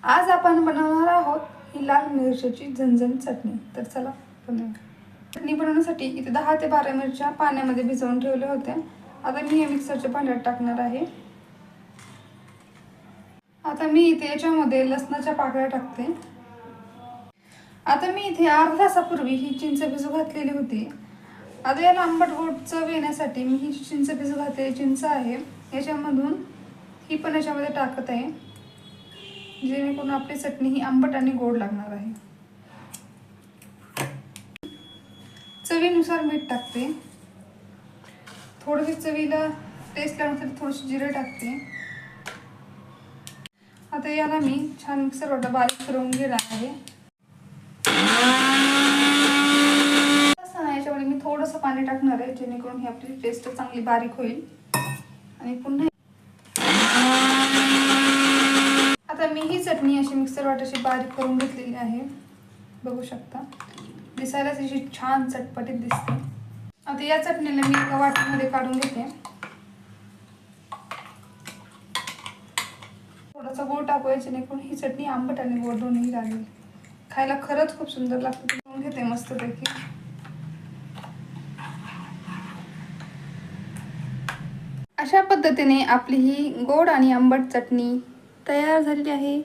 आज आपण बनवणार आहोत ही लाल मिरचीची झणझणीत चटणी। तर चला बनवूया। चटणी बनवण्यासाठी इथे 10 ते 12 मिरच्या पाण्यामध्ये भिजवून ठेवल्या होत्या। आता मी हे मिक्सरच्या भांड्यात टाकणार आहे। आता मी इथे याच्यामध्ये लसणाच्या पाकळ्या टाकते। आता मी इथे अर्धा तासापूर्वी ही चिंच भिजू घातलेली होती। आता याला आंबट गोड चव येण्यासाठी मी ही चिंच भिजू घातलेली चिंच आहे याच्यामधून ही पण याच्यामध्ये टाकत आहे, जेणेकरून आपली चटणी ही आंबट आणि गोड लागणार आहे। चवीनुसार मीठ टाकते। थोडीशी चवीला टेस्ट लागण्यासाठी थोडीशी जिरे टाकते। आता याला मी छान मिक्सरवर बारीक करून घेणार आहे। याच्यामध्ये मी थोडंसं पाणी टाकणार आहे, जेणेकरून ही आपली पेस्ट चांगली बारीक होईल। आणि पुन्हा आता मी ही चटणी अशी मिक्सर वाटाशी बारीक करून घेतलेली आहे। बघू शकता, दिसायलाच अशी छान चटपटीत दिसते। आता या चटणीला मी एका वाटीमध्ये काढून घेते। थोडासा गोड टाकूया, जेणेकरून ही चटणी आंबट आणि गोड दोन्ही लागेल। खायला खरंच खूप सुंदर लागते। करून घेते मस्तपैकी। अशा पद्धतीने आपली ही गोड आणि आंबट चटणी तयार झालेली आहे।